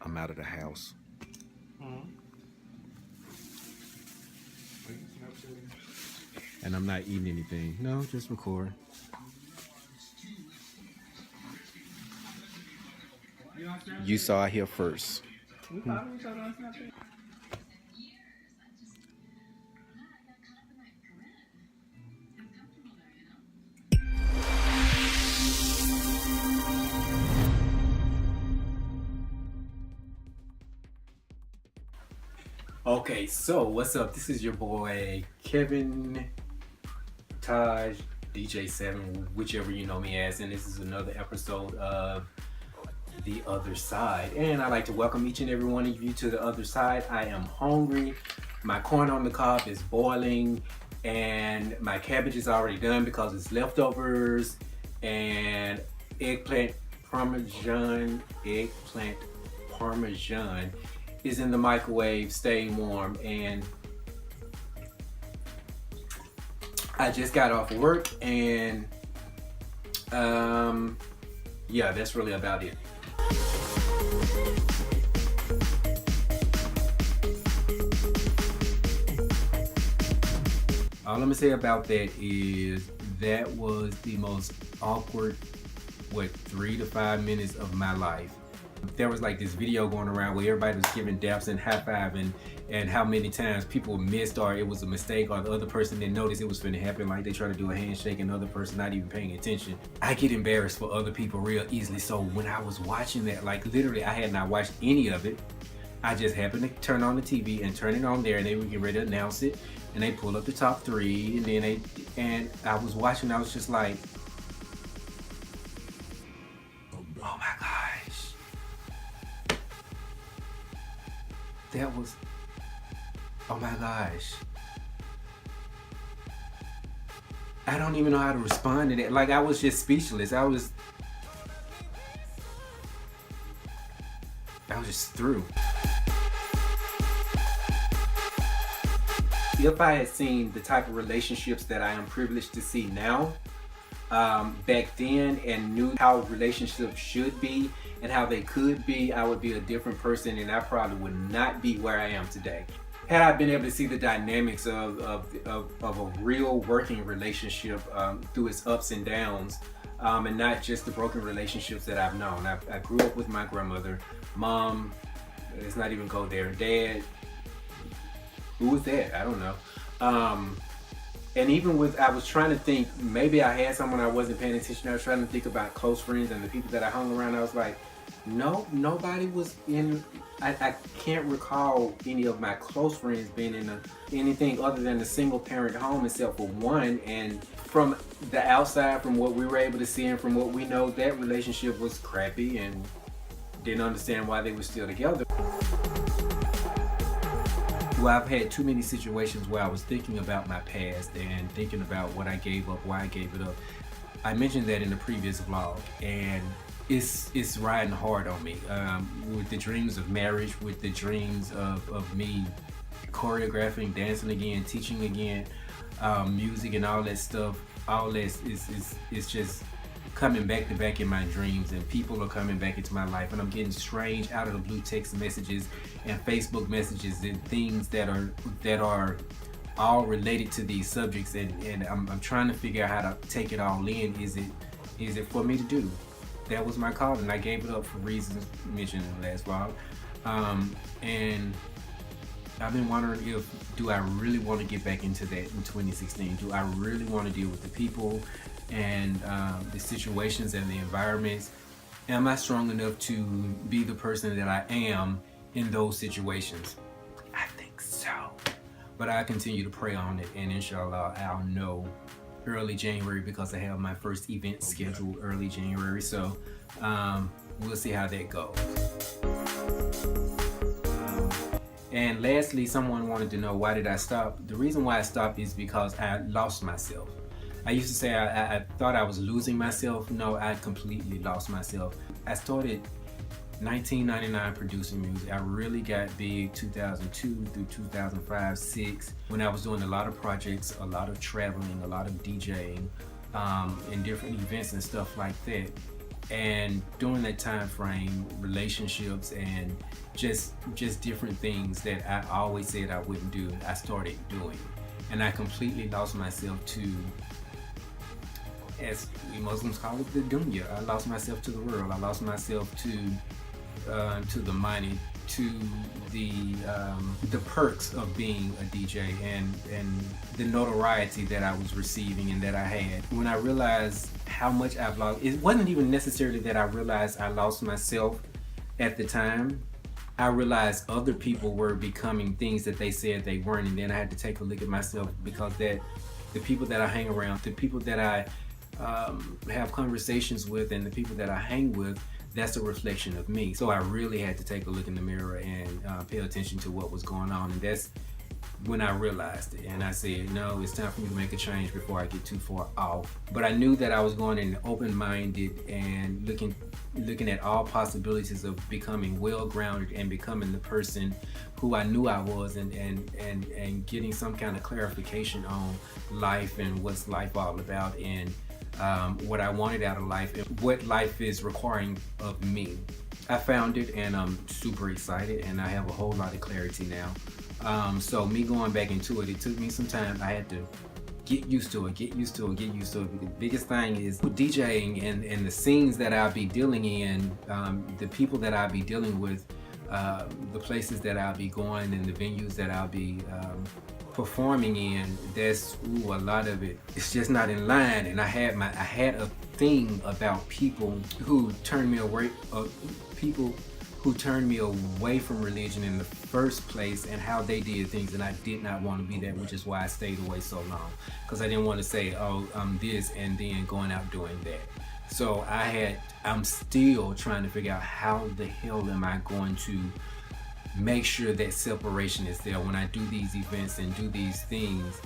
I'm out of the house. And I'm not eating anything. No, just record. You saw it here first. Okay, so what's up? This is your boy Kevin Taj, DJ7, whichever you know me as, and this is another episode of The Other Side. And I'd like to welcome each and every one of you to The Other Side. I am hungry. My corn on the cob is boiling, and my cabbage is already done because it's leftovers, and eggplant parmesan is in the microwave staying warm. And I just got off of work, and yeah, that's really about it. All I'm gonna say about that is that was the most awkward 3 to 5 minutes of my life. There was like this video going around where everybody was giving daps and high-fiving, and how many times people missed, or it was a mistake, or the other person didn't notice it was finna happen, like they try to do a handshake and the other person not even paying attention. I get embarrassed for other people real easily, so when I was watching that, like literally I had not watched any of it. I just happened to turn on the TV and turn it on there, and they were getting ready to announce it, and they pulled up the top 3, and then I was watching, I was just like, oh my gosh. That was, oh my gosh. I don't even know how to respond to that. Like, I was just speechless. I was just through. If I had seen the type of relationships that I am privileged to see now, back then, and knew how relationships should be and how they could be, I would be a different person, and I probably would not be where I am today. Had I been able to see the dynamics of a real working relationship through its ups and downs, and not just the broken relationships that I've known. I grew up with my grandmother, mom, let's not even go there, dad, who was that? I don't know. And even with, I was trying to think, maybe I had someone I wasn't paying attention. I was trying to think about close friends and the people that I hung around. I was like, no, nobody was in, I can't recall any of my close friends being in anything other than a single parent home except for one. And from the outside, from what we were able to see and from what we know, that relationship was crappy, and didn't understand why they were still together. Well, I've had too many situations where I was thinking about my past and thinking about what I gave up, why I gave it up. I mentioned that in the previous vlog, and it's riding hard on me. With the dreams of marriage, with the dreams of me choreographing, dancing again, teaching again, music and all that stuff, all that is just coming back to back in my dreams, and people are coming back into my life, and I'm getting strange out of the blue text messages and Facebook messages and things that are all related to these subjects, and I'm trying to figure out how to take it all in. Is it for me to do? That was my call, and I gave it up for reasons mentioned in the last vlog. And I've been wondering, do I really want to get back into that in 2016? Do I really want to deal with the people and the situations and the environments? Am I strong enough to be the person that I am in those situations? I think so. But I continue to pray on it, and inshallah I'll know early January, because I have my first event scheduled early January. So we'll see how that goes. And lastly, someone wanted to know, why did I stop? The reason why I stopped is because I lost myself. I used to say I thought I was losing myself. No, I completely lost myself. I started 1999 producing music. I really got big 2002 through 2005, 6, when I was doing a lot of projects, a lot of traveling, a lot of DJing, in different events and stuff like that. And during that time frame, relationships and just different things that I always said I wouldn't do, I started doing. And I completely lost myself to, as we Muslims call it, the dunya. I lost myself to the world. I lost myself to the money, to the perks of being a DJ, and the notoriety that I was receiving and that I had. When I realized how much I've lost, it wasn't even necessarily that I realized I lost myself at the time. I realized other people were becoming things that they said they weren't, and then I had to take a look at myself, because that the people that I hang around, the people that I have conversations with, and the people that I hang with, that's a reflection of me. So I really had to take a look in the mirror and pay attention to what was going on, and that's when I realized it. And I said, no, it's time for me to make a change before I get too far off. But I knew that I was going in open-minded and looking at all possibilities of becoming well-grounded and becoming the person who I knew I was, and getting some kind of clarification on life and what's life all about, and what I wanted out of life and what life is requiring of me. I found it, and I'm super excited, and I have a whole lot of clarity now. So me going back into it, it took me some time. I had to get used to it. Because the biggest thing is with DJing and the scenes that I'll be dealing in, the people that I'll be dealing with, the places that I'll be going, and the venues that I'll be performing in. That's a lot of it. It's just not in line. And I had a thing about people who turned me away. People who turned me away from religion in the first place, and how they did things, and I did not want to be that, which is why I stayed away so long, because I didn't want to say, oh, I'm this, and then going out doing that. So I'm still trying to figure out how the hell am I going to make sure that separation is there when I do these events and do these things.